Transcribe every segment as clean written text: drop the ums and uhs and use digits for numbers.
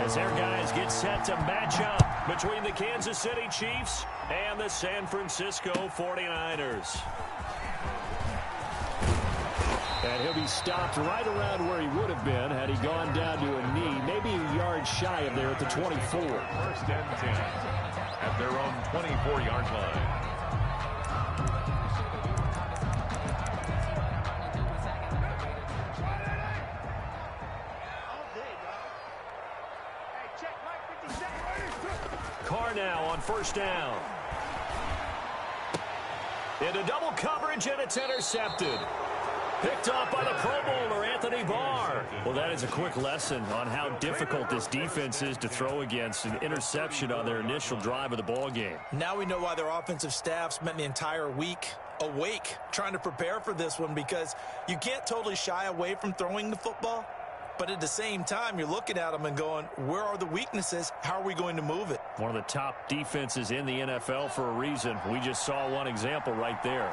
As their guys get set to match up between the Kansas City Chiefs and the San Francisco 49ers. And he'll be stopped right around where he would have been had he gone down to a knee, maybe a yard shy of there at the 24. First and 10 at their own 24-yard line. Carr now on first down. Into double coverage, and it's intercepted. Picked off by the Pro Bowler, Anthony Barr. Well, that is a quick lesson on how difficult this defense is to throw against. An interception on their initial drive of the ball game. Now we know why their offensive staff spent the entire week awake trying to prepare for this one, because you can't totally shy away from throwing the football. But at the same time, you're looking at them and going, where are the weaknesses? How are we going to move it? One of the top defenses in the NFL for a reason. We just saw one example right there.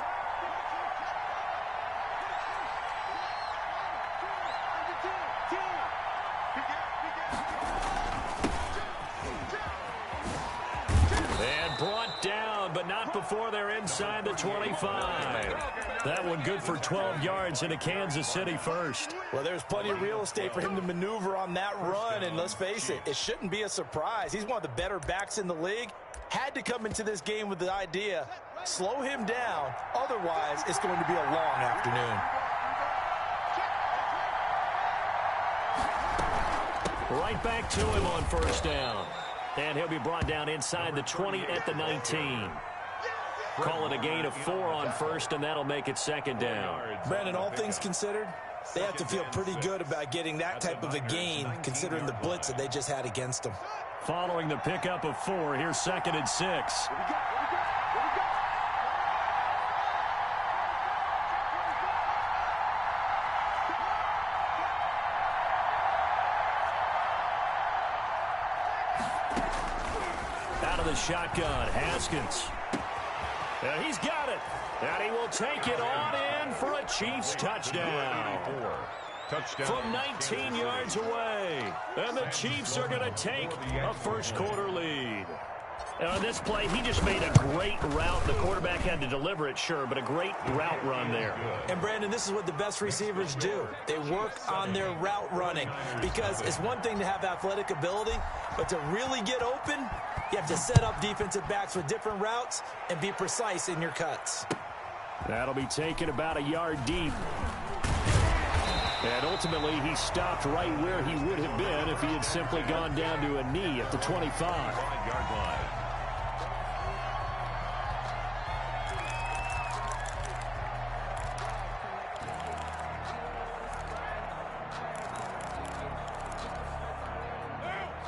And brought down, but not before they're inside the 25. That one good for 12 yards into Kansas City first. Well, there's plenty of real estate for him to maneuver on that run, and let's face it, it shouldn't be a surprise. He's one of the better backs in the league. Had to come into this game with the idea, slow him down, otherwise it's going to be a long afternoon. Right back to him on first down. And he'll be brought down inside the 20 at the 19. Call it a gain of 4 on first, and that'll make it second down. Brandon, all things considered, they have to feel pretty good about getting that type of a gain, considering the blitz that they just had against them. Following the pickup of 4, here's second and 6. Out of the shotgun, Haskins. And he's got it. And he will take it on in for a Chiefs touchdown. From 19 yards away. And the Chiefs are going to take a first quarter lead. And on this play, he just made a great route. The quarterback had to deliver it, sure, but a great route run there. And, Brandon, this is what the best receivers do. They work on their route running, because it's one thing to have athletic ability, but to really get open, you have to set up defensive backs with different routes and be precise in your cuts. That'll be taken about a yard deep. And ultimately, he stopped right where he would have been if he had simply gone down to a knee at the 25. 5-yard line.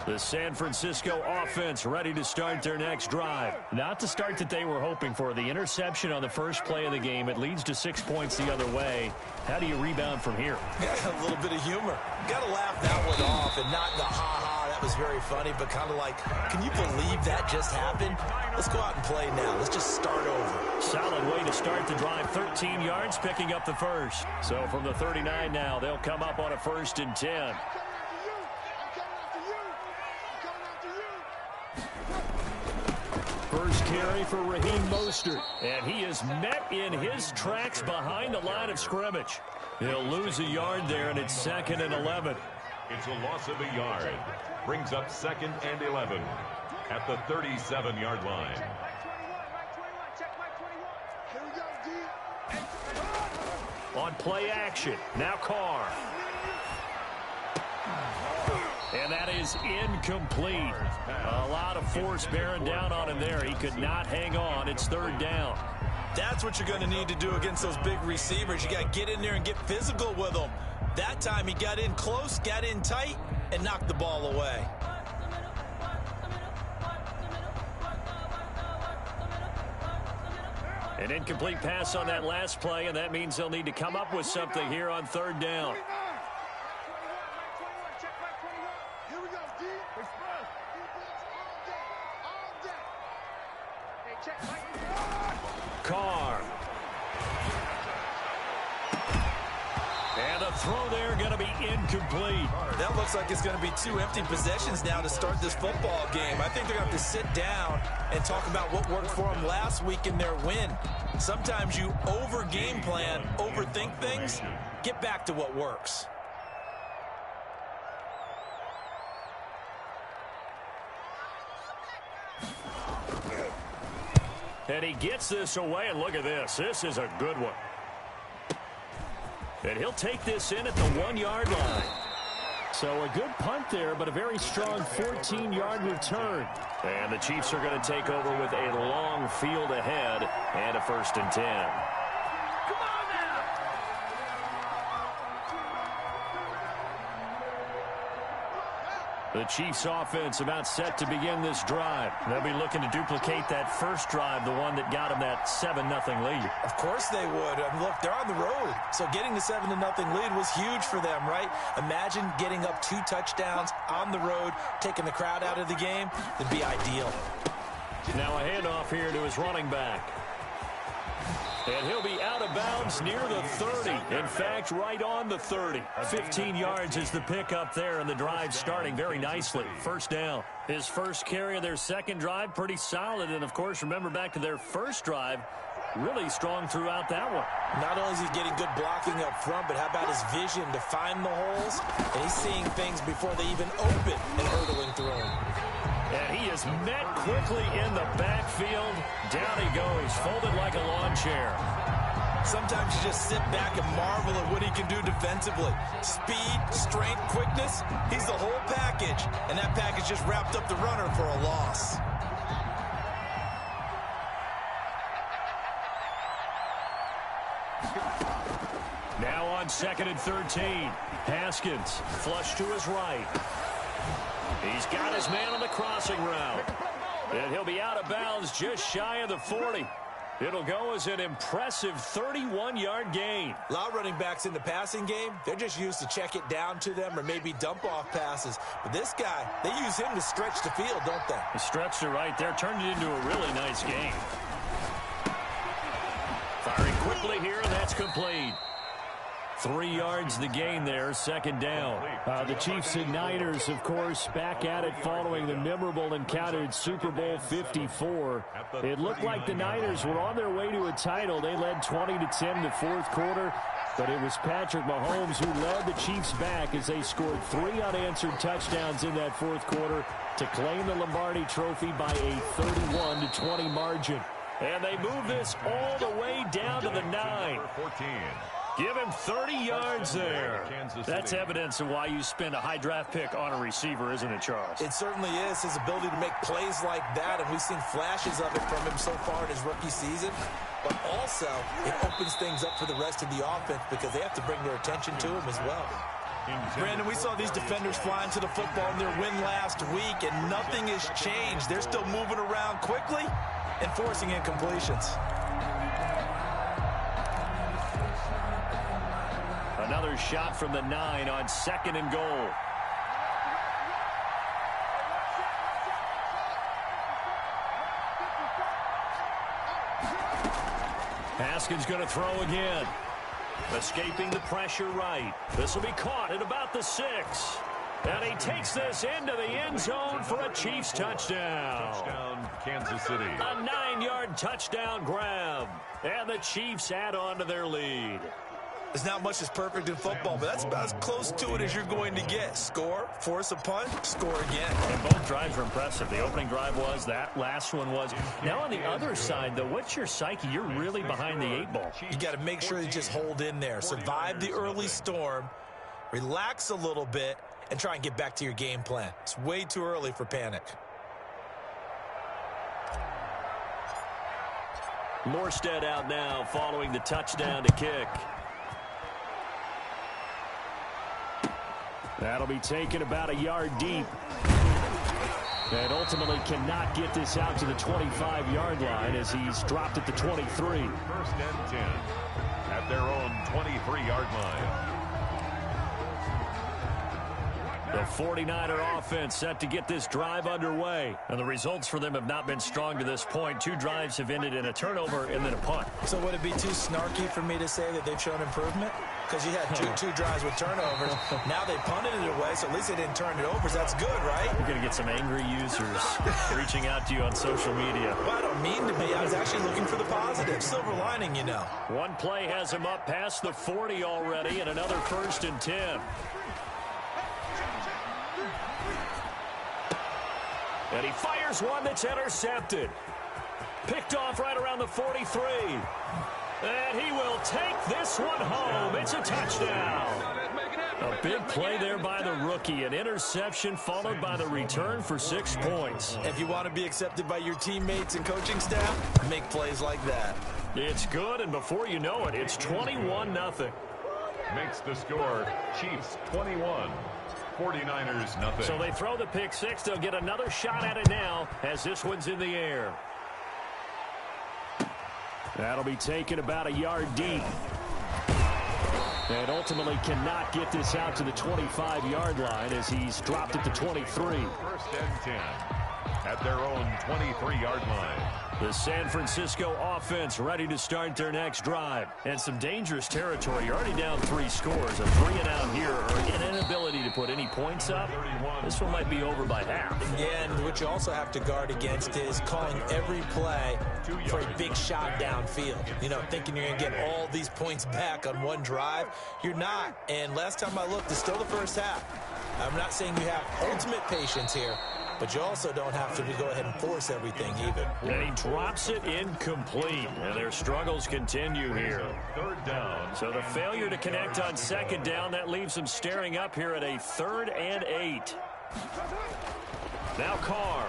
The San Francisco offense ready to start their next drive. Not the start that they were hoping for. The interception on the first play of the game. It leads to 6 points the other way. How do you rebound from here? A little bit of humor. Got to laugh that one off, and not the ha-ha, that was very funny, but kind of like, can you believe that just happened? Let's go out and play now. Let's just start over. Solid way to start the drive. 13 yards, picking up the first. So from the 39 now, they'll come up on a 1st and 10. First carry for Raheem Mostert. And he is met in his tracks behind the line of scrimmage. He'll lose a yard there, and it's 2nd and 11. It's a loss of a yard. Brings up 2nd and 11 at the 37-yard line. On play action, now Carr. And that is incomplete. A lot of force bearing down on him there. He could not hang on. It's 3rd down. That's what you're going to need to do against those big receivers. You got to get in there and get physical with them. That time he got in close, got in tight, and knocked the ball away. An incomplete pass on that last play, and that means they'll need to come up with something here on 3rd down. Carr. And the throw there going to be incomplete. That looks like it's going to be 2 empty possessions now to start this football game. I think they're going to have to sit down and talk about what worked for them last week in their win. Sometimes you over-game plan, overthink things. Get back to what works. And he gets this away, and look at this. This is a good one. And he'll take this in at the 1-yard line. So a good punt there, but a very strong 14-yard return. And the Chiefs are going to take over with a long field ahead and a 1st and 10. The Chiefs offense about set to begin this drive. They'll be looking to duplicate that first drive, the one that got them that 7-0 lead. Of course they would. I mean, look, they're on the road. So getting the 7-0 lead was huge for them, right? Imagine getting up 2 touchdowns on the road, taking the crowd out of the game. It'd be ideal. Now a handoff here to his running back. And he'll be out of bounds near the 30. In fact, right on the 30. 15 yards is the pickup there, and the drive starting very nicely. 1st down. His first carry of their second drive, pretty solid. And, of course, remember back to their first drive, really strong throughout that one. Not only is he getting good blocking up front, but how about his vision to find the holes? And he's seeing things before they even open and hurdling through them. And he is met quickly in the backfield. Down he goes, folded like a lawn chair. Sometimes you just sit back and marvel at what he can do defensively. Speed, strength, quickness, he's the whole package. And that package just wrapped up the runner for a loss. Now on 2nd and 13. Haskins, flush to his right. He's got his man on the crossing route. And he'll be out of bounds just shy of the 40. It'll go as an impressive 31-yard gain. A lot of running backs in the passing game, they're just used to check it down to them or maybe dump off passes. But this guy, they use him to stretch the field, don't they? He stretched it right there, turned it into a really nice game. Firing quickly here, and that's complete. 3 yards the gain there, 2nd down. The Chiefs and Niners, of course, back at it following the memorable encounter in Super Bowl 54. It looked like the Niners were on their way to a title. They led 20-10 in the 4th quarter, but it was Patrick Mahomes who led the Chiefs back as they scored 3 unanswered touchdowns in that 4th quarter to claim the Lombardi Trophy by a 31-20 margin. And they move this all the way down to the 9. 14. Give him 30 yards there. That's evidence of why you spend a high draft pick on a receiver, isn't it, Charles? It certainly is. His ability to make plays like that, and we've seen flashes of it from him so far in his rookie season. But also, it opens things up for the rest of the offense because they have to bring their attention to him as well. Brandon, we saw these defenders flying to the football in their win last week, and nothing has changed. They're still moving around quickly and forcing incompletions. Another shot from the 9 on 2nd and goal. Haskins going to throw again. Escaping the pressure right. This will be caught at about the 6. And he takes this into the end zone for a Chiefs touchdown. Touchdown, Kansas City. A 9-yard touchdown grab. And the Chiefs add on to their lead. There's not much that's perfect in football, but that's about as close to it as you're going to get. Score, force a punt, score again. And both drives were impressive. The opening drive was, that last one was. Now on the other side, though, what's your psyche? You're really behind the 8 ball. You got to make sure you just hold in there. Survive the early storm, relax a little bit, and try and get back to your game plan. It's way too early for panic. Morstead out now following the touchdown to kick. That'll be taken about a yard deep. And ultimately cannot get this out to the 25-yard line as he's dropped at the 23. 1st and 10 at their own 23-yard line. The 49er offense set to get this drive underway. And the results for them have not been strong to this point. 2 drives have ended in a turnover and then a punt. So would it be too snarky for me to say that they've shown improvement? because you had two drives with turnovers. Now they punted it away, so at least they didn't turn it over. So that's good, right? You're going to get some angry users reaching out to you on social media. Well, I don't mean to be. I was actually looking for the positive. Silver lining, you know. One play has him up past the 40 already, and another 1st and 10. And he fires one that's intercepted. Picked off right around the 43. And he will take this one home. It's a touchdown. A big play there by the rookie. An interception followed by the return for 6 points. If you want to be accepted by your teammates and coaching staff, make plays like that. It's good, and before you know it, it's 21-0. Makes the score Chiefs 21. 49ers nothing. So they throw the pick six. They'll get another shot at it now as this one's in the air. That'll be taken about a yard deep. And ultimately cannot get this out to the 25-yard line as he's dropped at the 23. 1st and 10 at their own 23-yard line. The San Francisco offense ready to start their next drive. And some dangerous territory. You're already down 3 scores. A 3-and-out here, or an inability to put any points up. This one might be over by half. Yeah, and what you also have to guard against is calling every play for a big shot downfield. You know, thinking you're going to get all these points back on one drive. You're not. And last time I looked, it's still the first half. I'm not saying you have ultimate patience here, but you also don't have to go ahead and force everything either. And he drops it incomplete. And their struggles continue here. 3rd down. So the failure to connect on 2nd down, that leaves them staring up here at a 3rd and 8. Now Carr.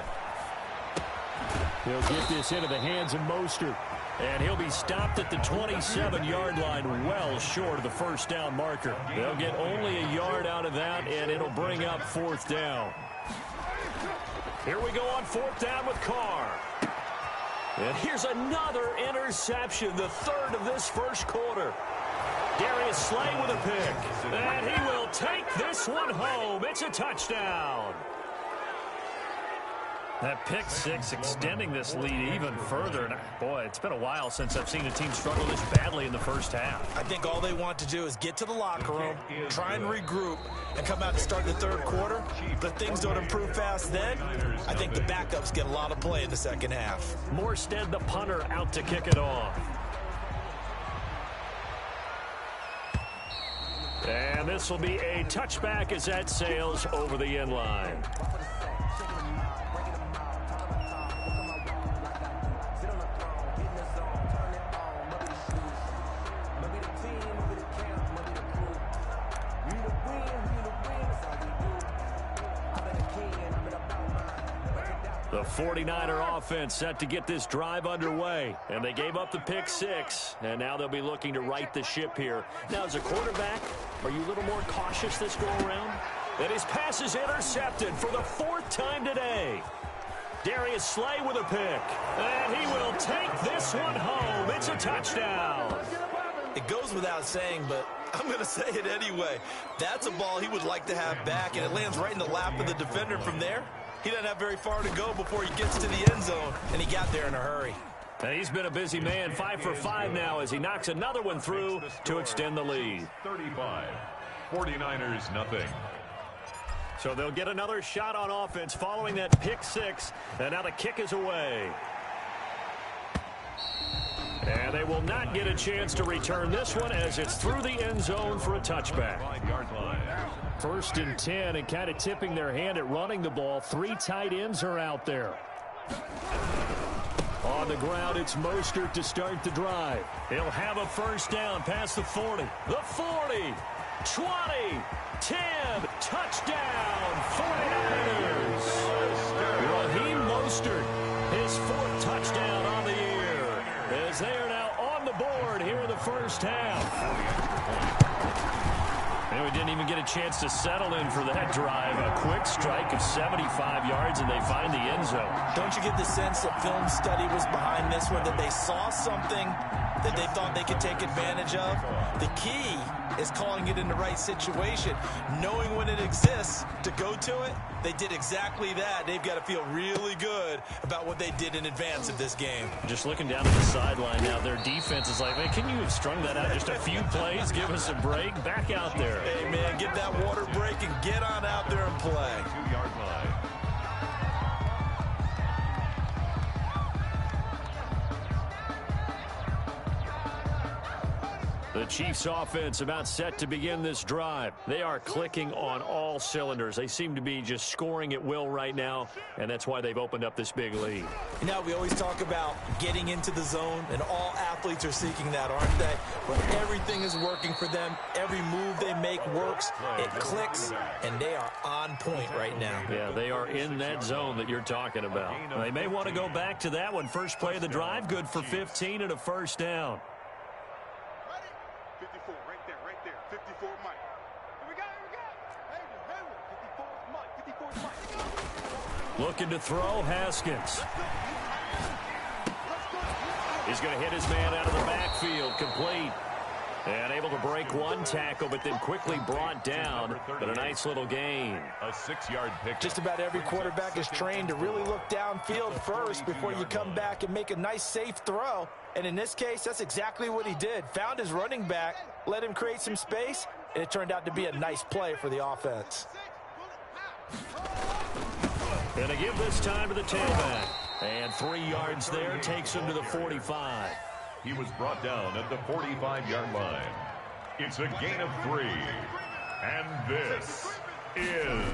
He'll get this into the hands of Mostert. And he'll be stopped at the 27-yard line, well short of the 1st down marker. They'll get only a yard out of that, and it'll bring up 4th down. Here we go on 4th down with Carr. And here's another interception, the 3rd of this first quarter. Darius Slay with a pick. And he will take this one home. It's a touchdown. That pick six extending this lead even further. And boy, it's been a while since I've seen a team struggle this badly in the first half. I think all they want to do is get to the locker room, try and regroup, and come out to start the 3rd quarter. But if things don't improve fast then, I think the backups get a lot of play in the 2nd half. Morstead, the punter, out to kick it off. And this will be a touchback as that sails over the end line. The 49er offense set to get this drive underway. And they gave up the pick six. And now they'll be looking to right the ship here. Now, as a quarterback, are you a little more cautious this go around? And his pass is intercepted for the 4th time today. Darius Slay with a pick. And he will take this one home. It's a touchdown. It goes without saying, but I'm going to say it anyway. That's a ball he would like to have back, and it lands right in the lap of the defender from there. He doesn't have very far to go before he gets to the end zone, and he got there in a hurry. And he's been a busy man, 5 for 5 now as he knocks another one through to extend the lead. 35. 49ers nothing. So they'll get another shot on offense following that pick six, and now the kick is away. And they will not get a chance to return this one as it's through the end zone for a touchback. 5-yard line. 1st and 10, and kind of tipping their hand at running the ball. 3 tight ends are out there. On the ground, it's Mostert to start the drive. He'll have a 1st down past the 40. The 40, 20, 10, touchdown, 49ers. Raheem Mostert, his 4th touchdown on the year, as they are now on the board here in the first half. And we didn't even get a chance to settle in for that drive. A quick strike of 75 yards, and they find the end zone. Don't you get the sense that film study was behind this one, that they saw something that they thought they could take advantage of? The key is calling it in the right situation, knowing when it exists to go to it. They did exactly that. They've got to feel really good about what they did in advance of this game. Just looking down at the sideline now, their defense is like, man, can you have strung that out just a few plays? Give us a break. Back out there. Hey, man, get that water break and get on out there and play. 2-yard line. The Chiefs offense about set to begin this drive. They are clicking on all cylinders. They seem to be just scoring at will right now, and that's why they've opened up this big lead. You know, we always talk about getting into the zone, and all athletes are seeking that, aren't they? But everything is working for them. Every move they make works. It clicks, and they are on point right now. Yeah, they are in that zone that you're talking about. They may want to go back to that one. First play of the drive, good for 15 and a first down. 54, right there, 54 Mike. Here we go. Hayward, 54 Mike. Looking to throw, Haskins. He's going to hit his man out of the backfield, complete. And able to break one tackle, but then quickly brought down. But a nice little gain. A 6-yard pick. Just about every quarterback is trained to really look downfield first before you come back and make a nice, safe throw. And in this case, that's exactly what he did. Found his running back, let him create some space, and it turned out to be a nice play for the offense. Going to give this time to the tailback. And 3 yards there, takes him to the 45. He was brought down at the 45-yard line. It's a gain of 3. And this is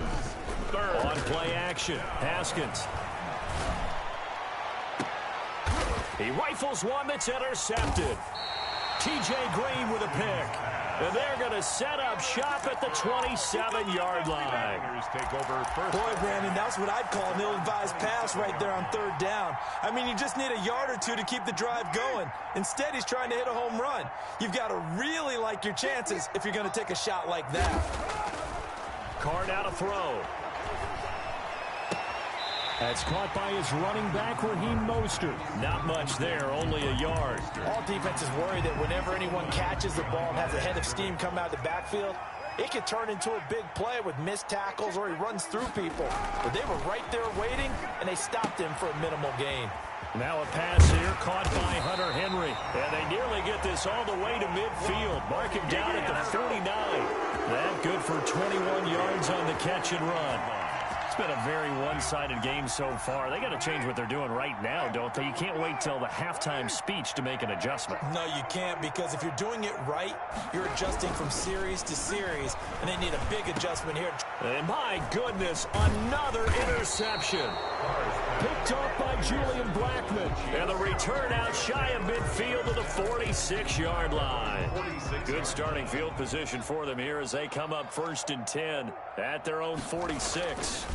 third. On play action, Haskins. He rifles one that's intercepted. T.J. Green with a pick. And they're going to set up shop at the 27-yard line. Take over first. Boy, Brandon, that's what I'd call an ill-advised pass right there on third down. I mean, you just need a yard or two to keep the drive going. Instead, he's trying to hit a home run. You've got to really like your chances if you're going to take a shot like that. Card out a throw. That's caught by his running back, Raheem Mostert. Not much there, only a yard. All defenses worry that whenever anyone catches the ball and has a head of steam come out of the backfield, it could turn into a big play with missed tackles or he runs through people. But they were right there waiting, and they stopped him for a minimal gain. Now a pass here caught by Hunter Henry. And they nearly get this all the way to midfield. Mark him down at the 49. That good for 21 yards on the catch and run. It's been a very one-sided game so far. They got to change what they're doing right now, don't they? You can't wait till the halftime speech to make an adjustment. No, you can't, because if you're doing it right, you're adjusting from series to series, and they need a big adjustment here. And my goodness, another interception. Picked off by Julian Blackmon. And the return out shy of midfield to the 46-yard line. Good starting field position for them here as they come up 1st and 10 at their own 46.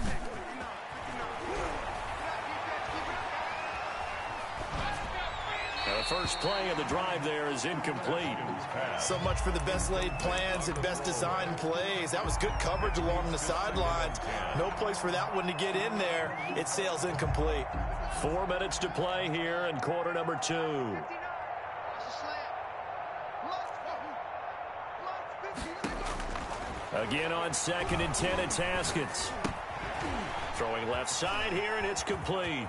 Now the first play of the drive there is incomplete. So much for the best laid plans and best designed plays. That was good coverage along the sidelines. No place for that one to get in there. It sails incomplete. 4 minutes to play here in quarter number 2. Again on 2nd and 10, it's Haskins. Throwing left side here, and it's complete.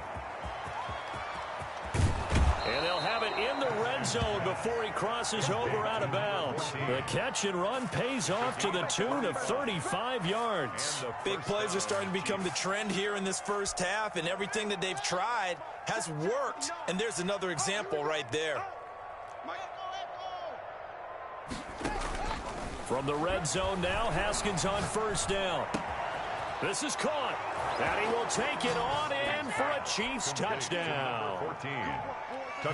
And they'll have it in the red zone before he crosses over out of bounds. The catch and run pays off to the tune of 35 yards. Big plays are starting to become the trend here in this first half, and everything that they've tried has worked. And there's another example right there. From the red zone now, Haskins on 1st down. This is caught, and he will take it on in for a Chiefs touchdown. 14.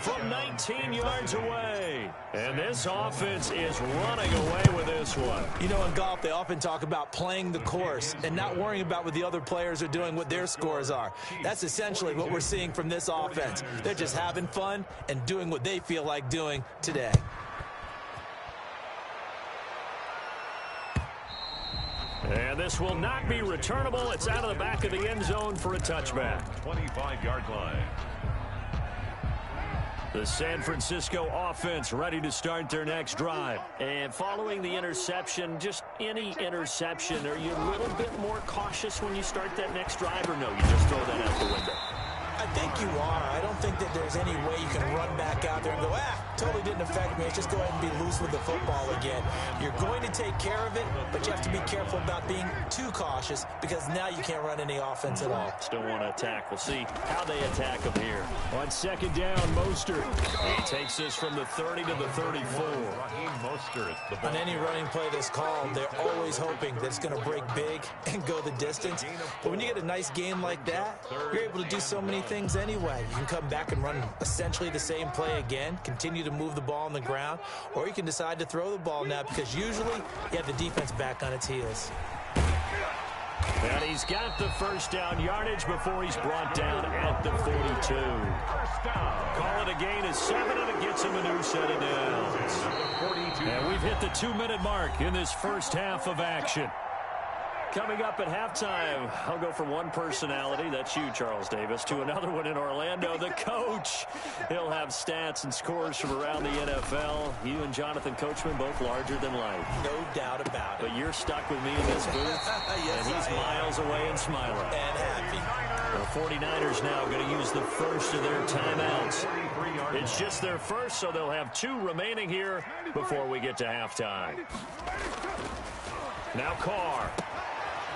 From 19 yards away. And this offense is running away with this one. You know, in golf, they often talk about playing the course and not worrying about what the other players are doing, what their scores are. That's essentially what we're seeing from this offense. They're just having fun and doing what they feel like doing today. And this will not be returnable. It's out of the back of the end zone for a touchback. 25-yard line. The San Francisco offense ready to start their next drive. And following the interception, just any interception, are you a little bit more cautious when you start that next drive, or no, you just throw that out the window? I think you are. I don't think that there's any way you can run back out there and go, totally didn't affect me. Let's just go ahead and be loose with the football again. You're going to take care of it, but you have to be careful about being too cautious because now you can't run any offense at all. Still want to attack. We'll see how they attack them here. On second down, Mostert. He takes this from the 30 to the 34. On any running play that's called, they're always hoping that it's going to break big and go the distance. But when you get a nice game like that, you're able to do so many things anyway. You can come back and run essentially the same play again, continue to move the ball on the ground, or you can decide to throw the ball now because usually you have the defense back on its heels. And he's got the first down yardage before he's brought down at the 42. Call it a gain of 7, and it gets him a new set of downs. And we've hit the 2-minute mark in this first half of action. Coming up at halftime, I'll go from one personality, that's you, Charles Davis, to another one in Orlando, the coach. He'll have stats and scores from around the NFL. You and Jonathan Coachman both larger than life. No doubt about it. But you're stuck with me in this booth, yes, and he's miles away and smiling. And happy. The 49ers now going to use the first of their timeouts. It's just their first, so they'll have 2 remaining here before we get to halftime. Now Carr.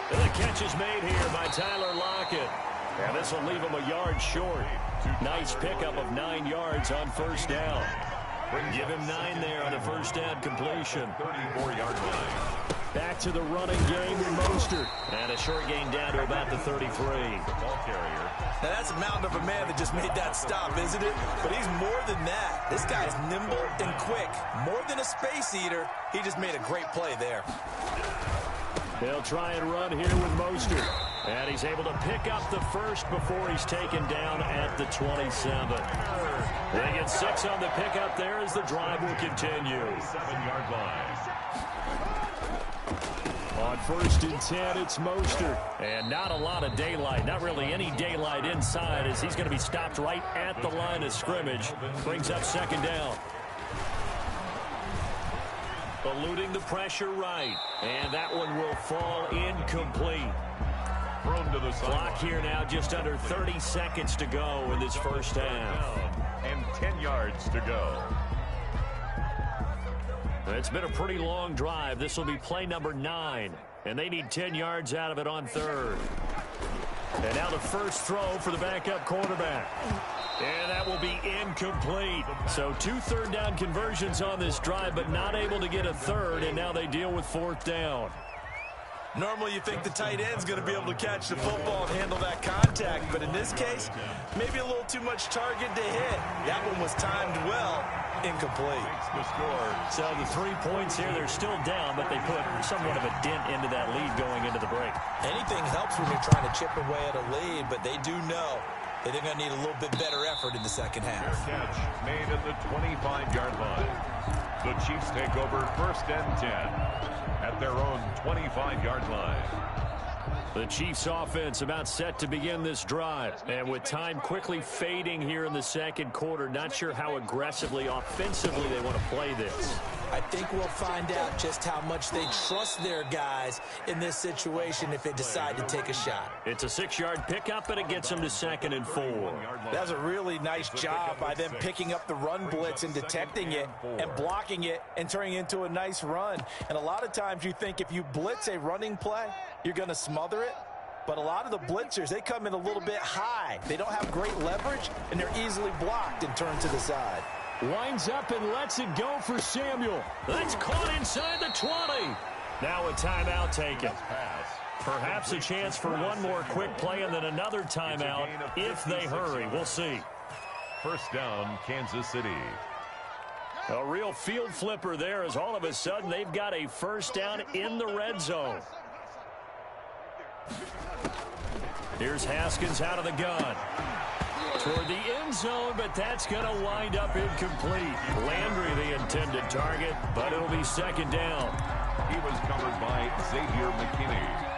And the catch is made here by Tyler Lockett. And this will leave him a yard short. Nice pickup of 9 yards on first down. Give him 9 there on a first down completion. 34-yard line. Back to the running game with Mostert. And a short gain down to about the 33. Ball carrier. Now that's a mountain of a man that just made that stop, isn't it? But he's more than that. This guy's nimble and quick. More than a space eater. He just made a great play there. They'll try and run here with Mostert. And he's able to pick up the first before he's taken down at the 27. They get 6 on the pickup there as the drive will continue. 7-yard line. On first and 10, it's Mostert. And not a lot of daylight, not really any daylight inside as he's going to be stopped right at the line of scrimmage. Brings up second down. Eluding the pressure right. And that one will fall incomplete. Thrown to the Clock here now just under 30 seconds to go in this first half. And 10 yards to go. It's been a pretty long drive. This will be play number 9. And they need 10 yards out of it on third. And now the first throw for the backup quarterback. And that will be incomplete. So 2 third-down conversions on this drive, but not able to get a third, and now they deal with fourth down. Normally you think the tight end's going to be able to catch the football and handle that contact, but in this case, maybe a little too much target to hit. That one was timed well, incomplete. The score. So the 3 points here, they're still down, but they put somewhat of a dent into that lead going into the break. Anything helps when you're trying to chip away at a lead, but they do know that they're going to need a little bit better effort in the second half. Fair catch made at the 25-yard line. The Chiefs take over first and 10 at their own 25-yard line. The Chiefs offense about set to begin this drive. And with time quickly fading here in the second quarter, not sure how aggressively, offensively they want to play this. I think we'll find out just how much they trust their guys in this situation if they decide to take a shot. It's a 6-yard pickup, and it gets them to 2nd and 4. That was a really nice job by them picking up the run blitz and detecting it and blocking it and turning it into a nice run. And a lot of times you think if you blitz a running play, you're going to smother it. But a lot of the blitzers, they come in a little bit high. They don't have great leverage, and they're easily blocked and turned to the side. Winds up and lets it go for Samuel. That's caught inside the 20. Now a timeout taken. Perhaps a chance for one more quick play and then another timeout if they hurry. We'll see. First down, Kansas City. A real field flipper there as all of a sudden they've got a first down in the red zone. Here's Haskins out of the gun. Toward the end zone, but that's going to wind up incomplete. Landry the intended target, but it'll be second down. He was covered by Xavier McKinney.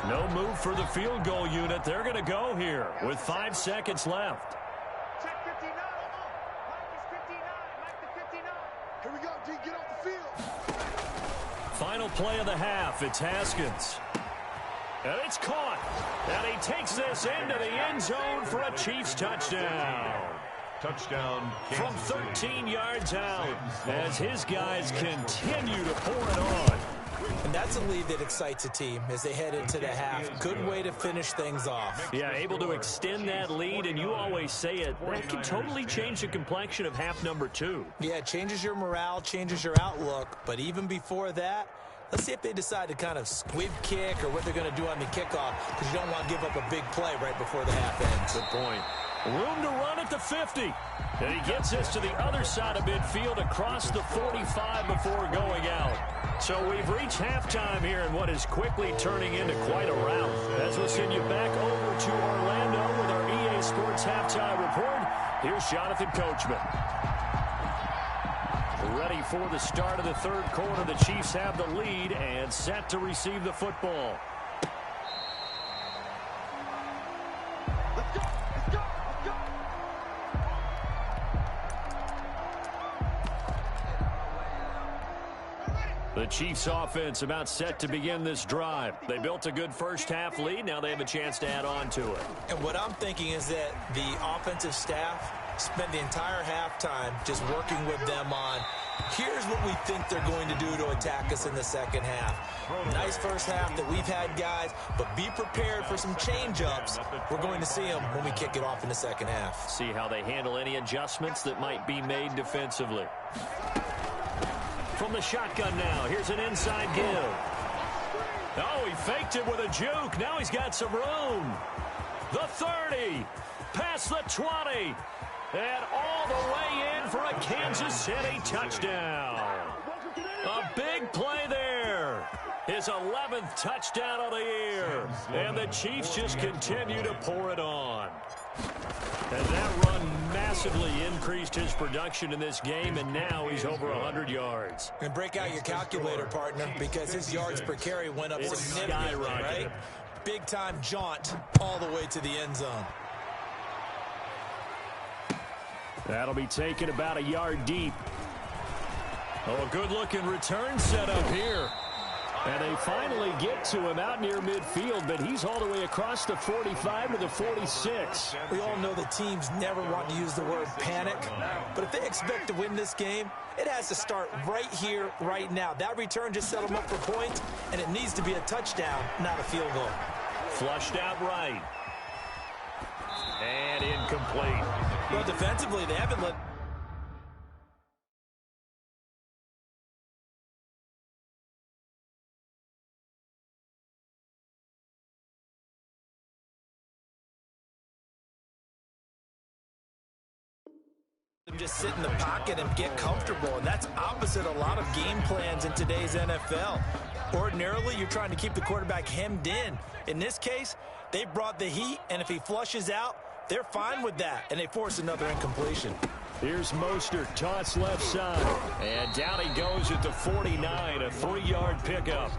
No move for the field goal unit. They're going to go here with 5 seconds left. Check 59. Mike is 59. Mike the 59. Here we go, D. Get off the field. Final play of the half. It's Haskins. And it's caught. And he takes this into the end zone for a Chiefs touchdown. Touchdown. From 13 yards out as his guys continue to pour it on. And that's a lead that excites a team as they head into the half. Good way to finish things off. Yeah, able to extend that lead, and you always say it, that can totally change the complexion of half number 2. Yeah, it changes your morale, changes your outlook. But even before that, let's see if they decide to kind of squib kick or what they're going to do on the kickoff, because you don't want to give up a big play right before the half ends. Good point. Room to run at the 50. And he gets this to the other side of midfield across the 45 before going out. So we've reached halftime here in what is quickly turning into quite a rout. As we'll send you back over to Orlando with our EA Sports Halftime Report. Here's Jonathan Coachman. Ready for the start of the third quarter. The Chiefs have the lead and set to receive the football. Let's go. Let's go. Let's go. The Chiefs offense about set to begin this drive. They built a good first half lead. Now they have a chance to add on to it. And what I'm thinking is that the offensive staff spent the entire halftime just working with them on, here's what we think they're going to do to attack us in the second half. Nice first half that we've had, guys, but be prepared for some change-ups. We're going to see them when we kick it off in the second half. See how they handle any adjustments that might be made defensively. From the shotgun now, here's an inside give. Oh, he faked it with a juke. Now he's got some room. The 30, past the 20, and all the way in for a Kansas City touchdown. A big play there. His 11th touchdown of the year. And the Chiefs just continue to pour it on. And that run massively increased his production in this game, and now he's over 100 yards. And break out your calculator, partner, because his yards per carry went up significantly, right? Big-time jaunt all the way to the end zone. That'll be taken about a yard deep. Oh, a good-looking return set up here. And they finally get to him out near midfield, but he's all the way across the 45 to the 46. We all know the teams never want to use the word panic, but if they expect to win this game, it has to start right here, right now. That return just set them up for points, and it needs to be a touchdown, not a field goal. Flushed out right. And incomplete. Well, defensively, they haven't let... just sit in the pocket and get comfortable, and that's opposite a lot of game plans in today's NFL. Ordinarily, you're trying to keep the quarterback hemmed in. In this case, they brought the heat, and if he flushes out, they're fine with that, and they force another incompletion. Here's Mostert, toss left side. And down he goes at the 49, a 3-yard pickup.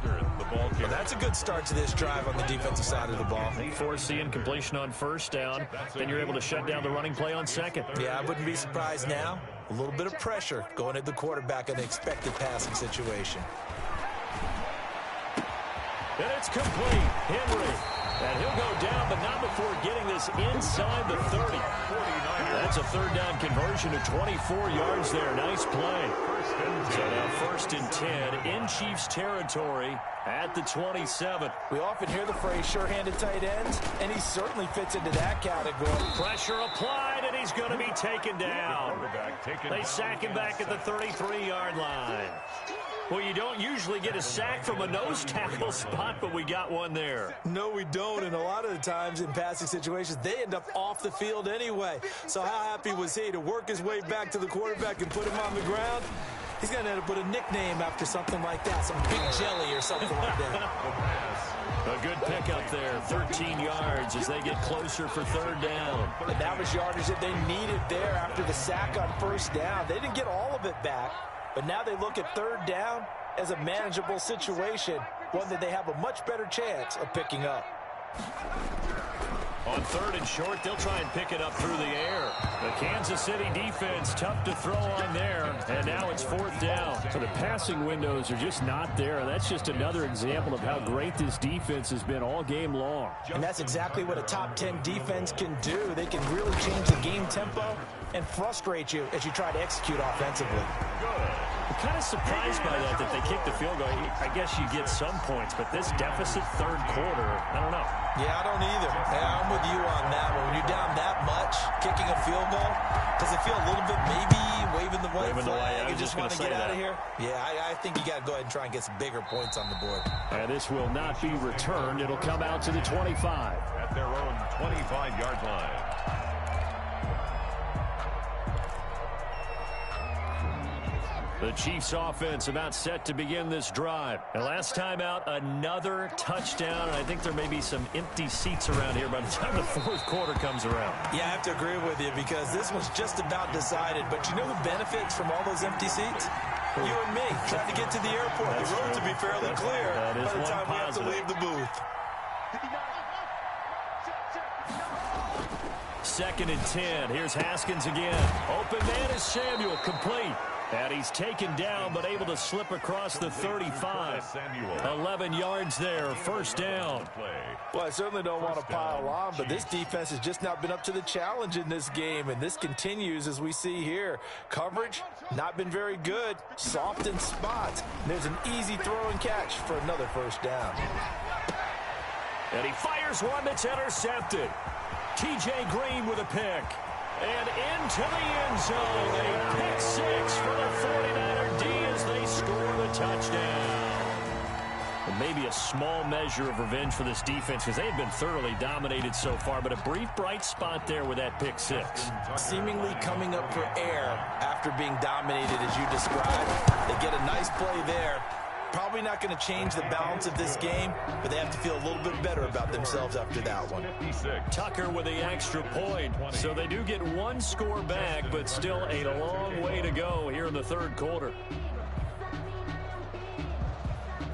Well, that's a good start to this drive on the defensive side of the ball. Force the incompletion on first down. Then you're able to shut down the running play on second. Yeah, I wouldn't be surprised now. A little bit of pressure going at the quarterback in the expected passing situation. And it's complete. Henry. And he'll go down, but not before getting this inside the 30. That's a third down conversion of 24 yards there. Nice play. So now first and 10 in Chiefs territory at the 27. We often hear the phrase sure-handed tight ends, and he certainly fits into that category. Pressure applied, and he's going to be taken down. They sack him back at the 33-yard line. Well, you don't usually get a sack from a nose tackle spot, but we got one there. No, we don't, and a lot of the times in passing situations, they end up off the field anyway. So how happy was he to work his way back to the quarterback and put him on the ground? He's going to end up with a nickname after something like that, some big jelly or something like that. A good pickup there, 13 yards as they get closer for third down. And that was yardage that they needed there after the sack on first down. They didn't get all of it back, but now they look at third down as a manageable situation. one that they have a much better chance of picking up. On 3rd and short, they'll try and pick it up through the air. The Kansas City defense, tough to throw on there, and now it's 4th down. So the passing windows are just not there. That's just another example of how great this defense has been all game long. And that's exactly what a top 10 defense can do. They can really change the game tempo and frustrate you as you try to execute offensively. I'm kind of surprised by that they kicked the field goal. I guess you get some points, but this deficit 3rd quarter, I don't know. Yeah, I don't either. Yeah, I'm with you on that one. When you're down that much, kicking a field goal, does it feel a little bit maybe waving the white flag and just want to get out of here? Yeah, I think you got to go ahead and try and get some bigger points on the board. And this will not be returned. It'll come out to the 25. At their own 25-yard line. The Chiefs offense about set to begin this drive. And last time out, another touchdown. And I think there may be some empty seats around here by the time the 4th quarter comes around. Yeah, I have to agree with you because this one's just about decided. But you know who benefits from all those empty seats? You and me, trying to get to the airport. The road to be fairly clear by the time we have to leave the booth. 2nd and 10. Here's Haskins again. Open man is Samuel, complete. And he's taken down, but able to slip across the 35. 11 yards there, 1st down. Well, I certainly don't want to pile on, but this defense has just not been up to the challenge in this game, and this continues as we see here. Coverage, not been very good, soft in spots. There's an easy throw and catch for another 1st down. And he fires one that's intercepted. T.J. Green with a pick. And into the end zone, a pick 6 for the 49er D as they score the touchdown. And maybe a small measure of revenge for this defense because they've been thoroughly dominated so far, but a brief bright spot there with that pick 6. Seemingly coming up for air after being dominated as you described. They get a nice play there. Probably not going to change the balance of this game, but they have to feel a little bit better about themselves after that one. Tucker with the extra point. So they do get one score back, but still a long way to go here in the 3rd quarter.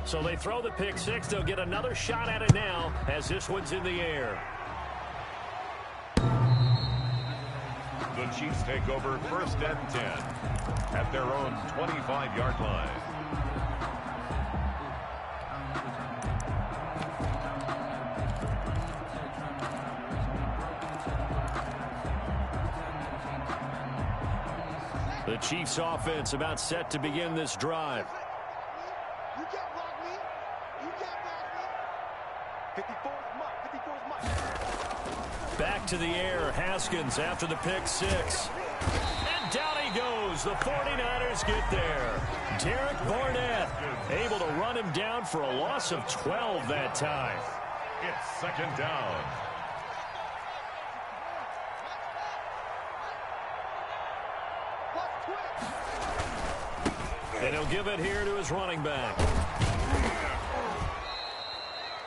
So they throw the pick 6. They'll get another shot at it now as this one's in the air. The Chiefs take over 1st and 10 at their own 25-yard line. The Chiefs offense about set to begin this drive. You can't block me. You can't block me. 54 is mine. 54 is mine. Back to the air. Haskins after the pick 6. And down he goes. The 49ers get there. Derek Barnett able to run him down for a loss of 12 that time. It's 2nd down. And he'll give it here to his running back.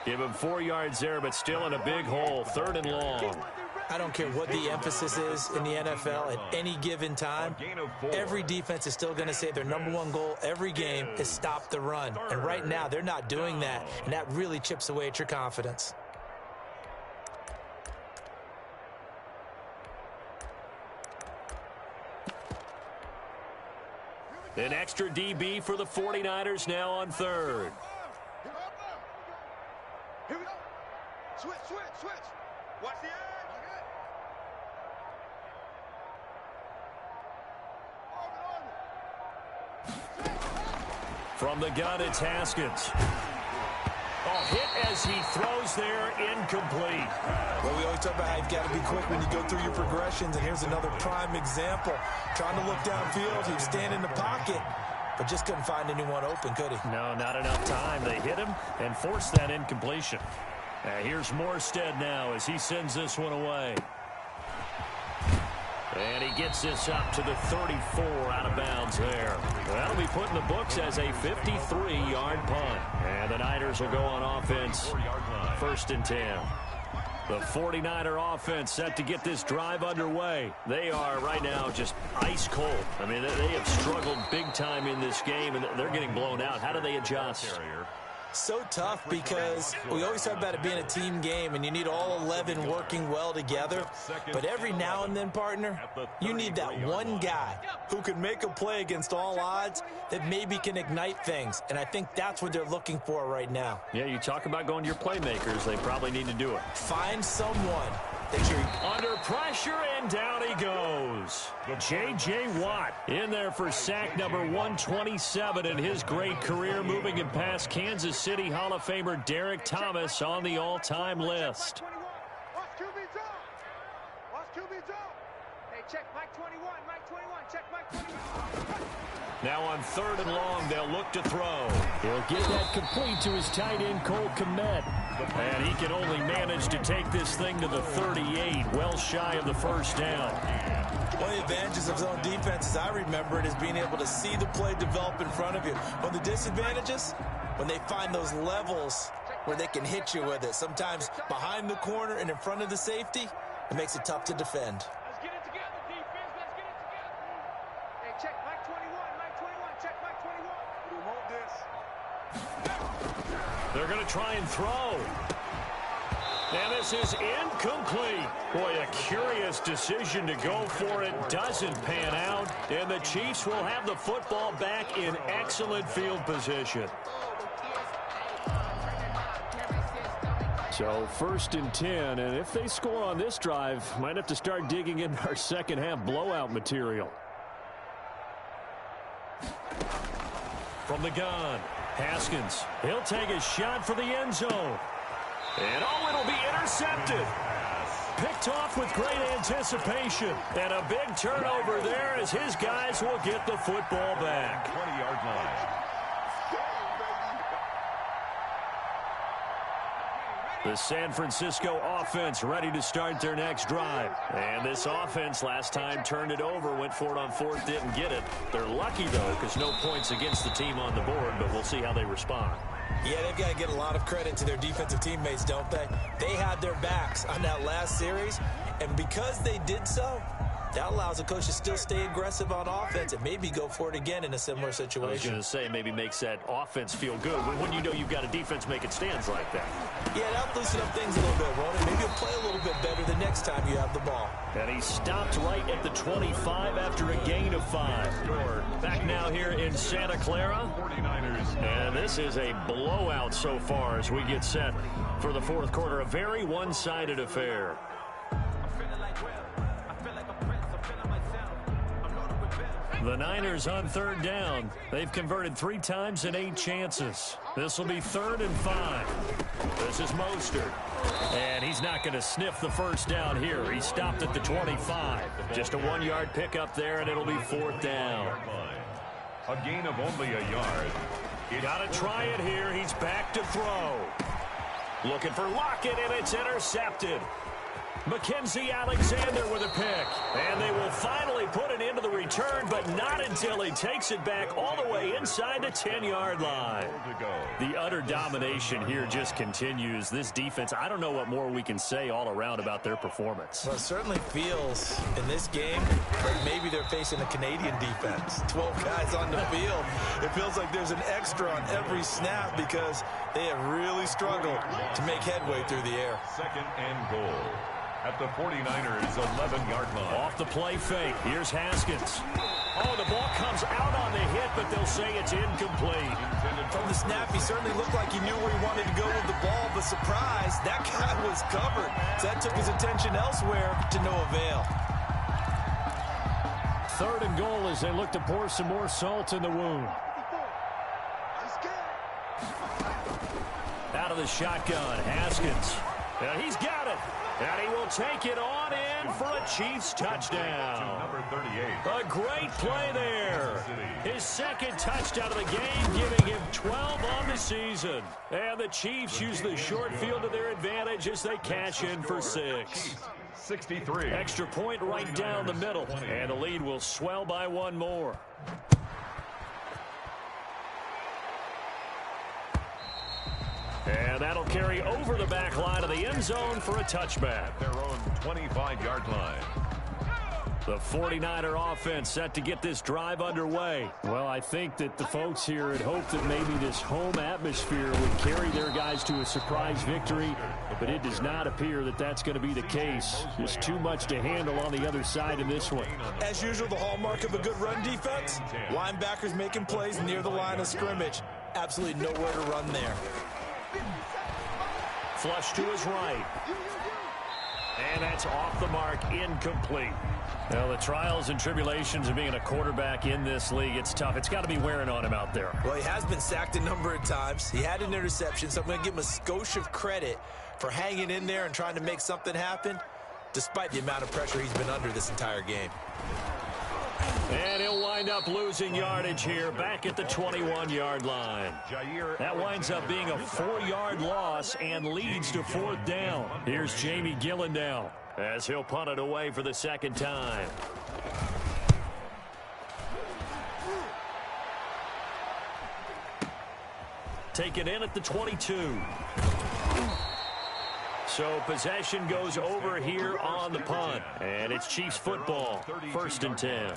Give him 4 yards there, but still in a big hole. 3rd and long. I don't care what the emphasis is in the NFL at any given time. Every defense is still going to say their #1 goal every game is stop the run. And right now, they're not doing that, and that really chips away at your confidence. An extra DB for the 49ers now on 3rd. Here we go. Switch. Watch the edge. From the gun, it's Haskins. Oh, hit as he throws there, incomplete. Well, we always talk about how you've got to be quick when you go through your progressions, and here's another prime example. Trying to look downfield, he'd stand in the pocket, but just couldn't find anyone open, could he? No, not enough time. They hit him and forced that incompletion. Here's Morstead now as he sends this one away. And he gets this up to the 34 out of bounds there. That'll be put in the books as a 53-yard punt. And the Niners will go on offense. 1st and 10. The 49er offense set to get this drive underway. They are right now just ice cold. I mean, they have struggled big time in this game, and they're getting blown out. How do they adjust? So tough because we always talk about it being a team game and you need all 11 working well together. But every now and then, partner, you need that one guy who can make a play against all odds that maybe can ignite things. And I think that's what they're looking for right now. Yeah, you talk about going to your playmakers. They probably need to do it. Find someone that you're under pressure, and down he goes. J.J. Watt in there for sack number 127 in his great career, moving him past Kansas City Hall of Famer Derek Thomas on the all-time list. Hey, check Mike 21, Mike 21, check Mike 21. Now on 3rd and long, they'll look to throw. He'll get that complete to his tight end, Cole Kmet. And he can only manage to take this thing to the 38, well shy of the first down. One of the advantages of zone defense, as I remember it, is being able to see the play develop in front of you. One of the disadvantages, when they find those levels where they can hit you with it, sometimes behind the corner and in front of the safety, it makes it tough to defend. Let's get it together, defense. Let's get it together. Hey, check Mike 21, Mike 21, check Mike 21. We want this. They're going to try and throw. And this is incomplete. Boy, a curious decision to go for it. Doesn't pan out. And the Chiefs will have the football back in excellent field position. So 1st and 10. And if they score on this drive, might have to start digging in our second half blowout material. From the gun, Haskins. He'll take a shot for the end zone. And it'll be intercepted. Picked off with great anticipation. And a big turnover there as his guys will get the football back. 20-yard line. The San Francisco offense ready to start their next drive. And this offense last time turned it over, went for it on 4th, didn't get it. They're lucky, though, because no points against the team on the board, but we'll see how they respond. Yeah, they've got to get a lot of credit to their defensive teammates, don't they? They had their backs on that last series, and because they did so, that allows the coach to still stay aggressive on offense and maybe go for it again in a similar situation. I was going to say, maybe makes that offense feel good when you know you've got a defense making stands like that. Yeah, that'll loosen up things a little bit, won't it? Maybe you'll play a little bit better the next time you have the ball. And he stopped right at the 25 after a gain of 5. Back now here in Santa Clara. 49ers. And this is a blowout so far as we get set for the 4th quarter. A very one-sided affair. The Niners on 3rd down. They've converted 3 times in 8 chances. This will be 3rd and 5. This is Mostert. And he's not going to sniff the first down here. He stopped at the 25. Just a 1-yard pickup there, and it'll be 4th down. A gain of only a yard. You got to try it here. He's back to throw. Looking for Lockett, and it's intercepted. Mackenzie Alexander with a pick. And they will finally put an end to the return, but not until he takes it back all the way inside the 10-yard line. The utter domination here just continues. This defense, I don't know what more we can say all around about their performance. Well, it certainly feels in this game like maybe they're facing a Canadian defense. 12 guys on the field. It feels like there's an extra on every snap because they have really struggled to make headway through the air. 2nd and goal. At the 49ers' 11-yard line. Off the play fake. Here's Haskins. Oh, the ball comes out on the hit, but they'll say it's incomplete. From the snap, he certainly looked like he knew where he wanted to go with the ball, but surprise, that guy was covered. So that took his attention elsewhere to no avail. 3rd and goal as they look to pour some more salt in the wound. Out of the shotgun, Haskins. And he's got it. And he will take it on in for a Chiefs touchdown. Number 38. A great play there. His 2nd touchdown of the game, giving him 12 on the season. And the Chiefs use the short field to their advantage as they cash in for 6. 63. Extra point right down the middle. And the lead will swell by 1 more. And that'll carry over the back line of the end zone for a touchback. Their own 25-yard line. The 49er offense set to get this drive underway. Well, I think that the folks here had hoped that maybe this home atmosphere would carry their guys to a surprise victory, but it does not appear that that's going to be the case. There's too much to handle on the other side in this one. As usual, the hallmark of a good run defense, linebackers making plays near the line of scrimmage. Absolutely nowhere to run there. Flush to his right. And that's off the mark, incomplete. Well, the trials and tribulations of being a quarterback in this league, it's tough. It's got to be wearing on him out there. Well, he has been sacked a number of times. He had an interception, so I'm going to give him a skosh of credit for hanging in there and trying to make something happen, despite the amount of pressure he's been under this entire game. And he'll wind up losing yardage here back at the 21-yard line. That winds up being a 4-yard loss and leads to 4th down. Here's Jamie Gillen now as he'll punt it away for the second time. Taken in at the 22. So possession goes over here on the punt. And it's Chiefs football, 1st and 10.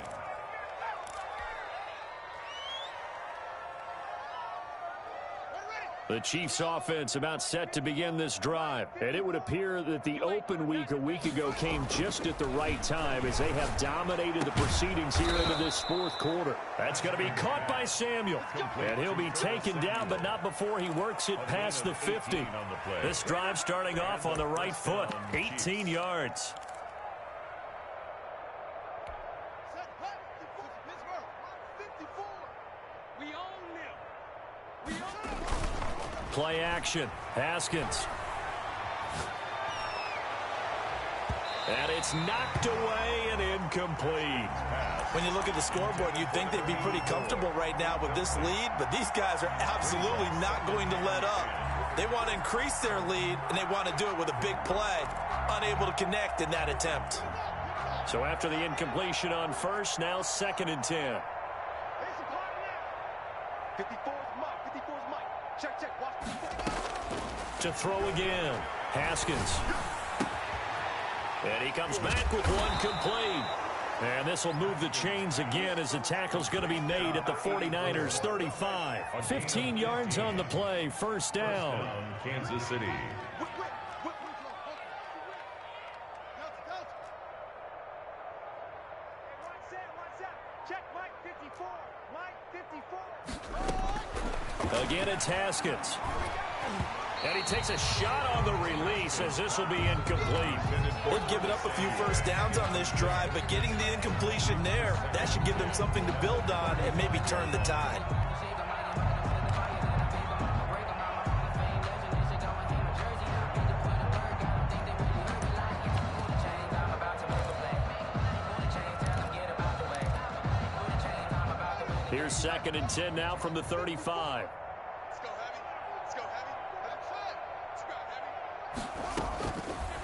The Chiefs offense about set to begin this drive. And it would appear that the open week a week ago came just at the right time as they have dominated the proceedings here into this 4th quarter. That's going to be caught by Samuel. And he'll be taken down, but not before he works it past the 50. This drive starting off on the right foot, 18 yards. Play action. Haskins. And it's knocked away and incomplete. When you look at the scoreboard, you'd think they'd be pretty comfortable right now with this lead, but these guys are absolutely not going to let up. They want to increase their lead, and they want to do it with a big play. Unable to connect in that attempt. So after the incompletion on first, now 2nd and 10. 54's Mike. 54's Mike. Check, check. Watch. To throw again. Haskins. And he comes back with one complete. And this will move the chains again as the tackle's going to be made at the 49ers 35. 15 yards on the play. 1st down. Kansas City. Check Mike 54. Mike 54. Again, it's Haskins. And he takes a shot on the release as this will be incomplete. They've given up a few first downs on this drive, but getting the incompletion there, that should give them something to build on and maybe turn the tide. Here's 2nd and 10 now from the 35.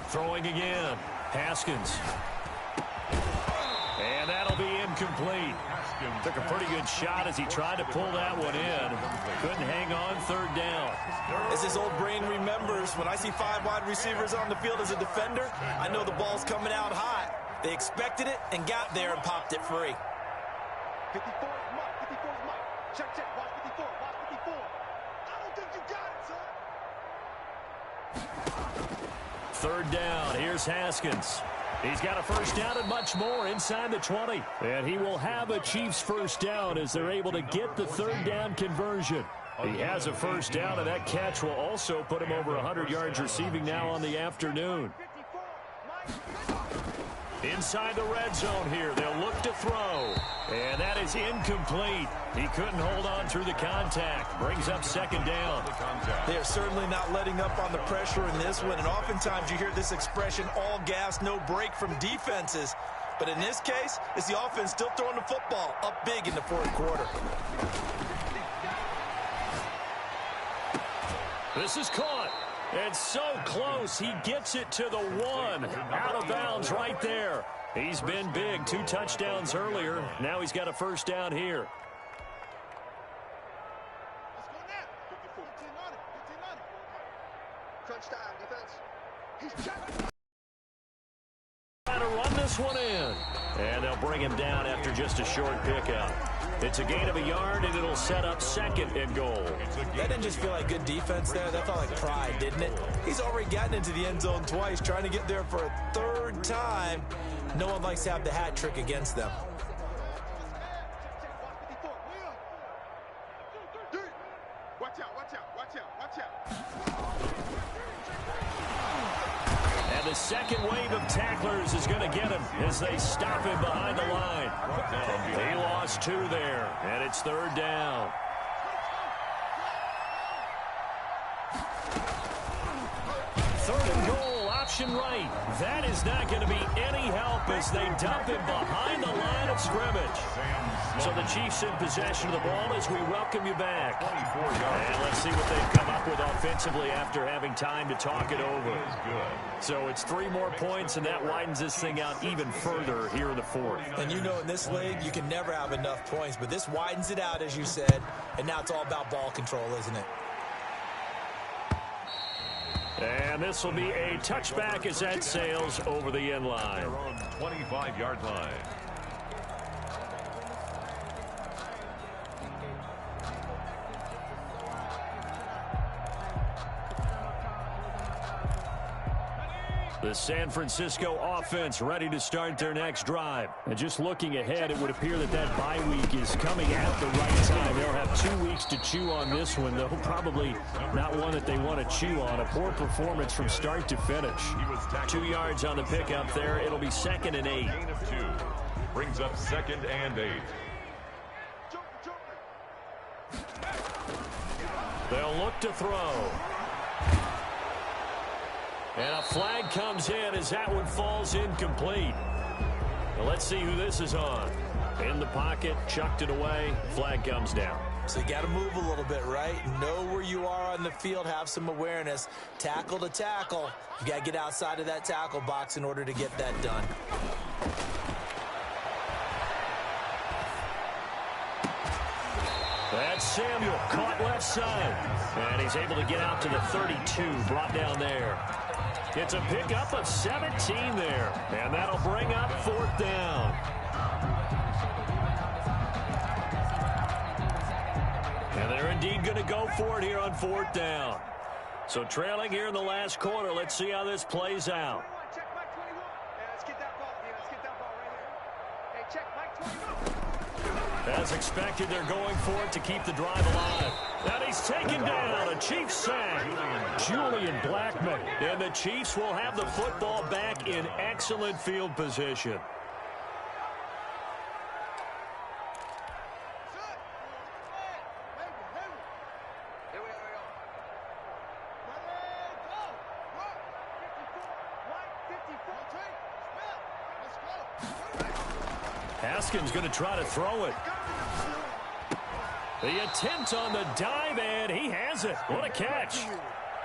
Throwing again. Haskins. And that'll be incomplete. Took a pretty good shot as he tried to pull that one in. Couldn't hang on. 3rd down. As his old brain remembers, when I see 5 wide receivers on the field as a defender, I know the ball's coming out hot. They expected it and got there and popped it free. 54's Mike. 54's Mike. Check, check. Watch 54. Watch 54. I don't think you got it, son. 3rd down. Here's Haskins. He's got a first down and much more inside the 20. And he will have a Chiefs 1st down as they're able to get the 3rd down conversion. He has a first down, and that catch will also put him over 100 yards receiving now on the afternoon. 54. Mike. Inside the red zone here. They'll look to throw. And that is incomplete. He couldn't hold on through the contact. Brings up 2nd down. They are certainly not letting up on the pressure in this one, and oftentimes you hear this expression, all gas, no break from defenses. But in this case, it's the offense still throwing the football up big in the 4th quarter. This is caught. And so close, he gets it to the 1. Out of bounds right there. He's been big. 2 touchdowns earlier. Now he's got a first down here. Let's go now. 54. 15 on it. 15 on it. Crunch time, defense. He's trying to run this one in. And they'll bring him down after just a short pickup. It's a gain of a yard, and it'll set up 2nd and goal. That didn't just feel like good defense there. That felt like pride, didn't it? He's already gotten into the end zone twice, trying to get there for a 3rd time. No one likes to have the hat trick against them. Watch out, watch out, watch out, watch out. And the second wave of tacklers is going to get him as they stop him behind the line. He lost 2 there, and it's 3rd down. Third and goal, option right. That is not going to be any help as they dump him behind the line of scrimmage. So the Chiefs in possession of the ball as we welcome you back. And let's see what they've come up with offensively after having time to talk it over. So it's 3 more points, and that widens this thing out even further here in the 4th. And you know, in this league, you can never have enough points, but this widens it out, as you said, and now it's all about ball control, isn't it? And this will be a touchback as that sails over the end line. 25-yard line. The San Francisco offense ready to start their next drive. And just looking ahead, it would appear that that bye week is coming at the right time. They'll have 2 weeks to chew on this one, though probably not one that they want to chew on. A poor performance from start to finish. 2 yards on the pickup there. It'll be 2nd and 8. Gain of 2. Brings up 2nd and 8. They'll look to throw. And a flag comes in as that one falls incomplete. Now let's see who this is on. In the pocket, chucked it away, flag comes down. So you got to move a little bit, right? Know where you are on the field, have some awareness. Tackle to tackle. You got to get outside of that tackle box in order to get that done. That's Samuel, caught left side. And he's able to get out to the 32, brought down there. It's a pickup of 17 there. And that'll bring up 4th down. And they're indeed going to go for it here on 4th down. So trailing here in the last quarter. Let's see how this plays out. Check Mike 21. Yeah, let's get that ball. Yeah, let's get that ball right here. Hey, check Mike 21. As expected, they're going for it to keep the drive alive. And he's taken down. A Chiefs sack. Julian Blackmon. And the Chiefs will have the football back in excellent field position. Haskins going to try to throw it. The attempt on the dive, and he has it. What a catch.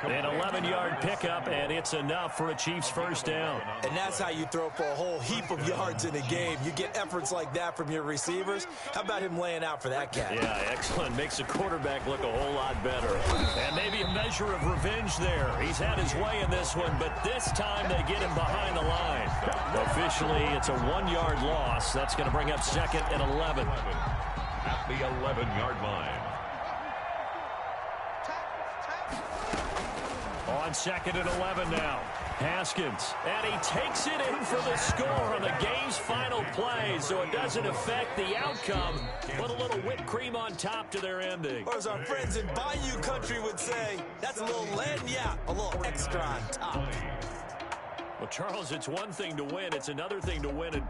An 11-yard pickup, and it's enough for a Chiefs 1st down. And that's how you throw for a whole heap of yards in a game. You get efforts like that from your receivers. How about him laying out for that catch? Yeah, excellent. Makes the quarterback look a whole lot better. And maybe a measure of revenge there. He's had his way in this one, but this time they get him behind the line. Officially, it's a 1-yard loss. That's going to bring up 2nd and 11. At the 11-yard line. On 2nd and 11 now. Haskins. And he takes it in for the score on the game's final play, so it doesn't affect the outcome. Put a little whipped cream on top to their ending. Or as our friends in Bayou Country would say, that's a little lagniappe, a little extra on top. Well, Charles, it's one thing to win. It's another thing to win in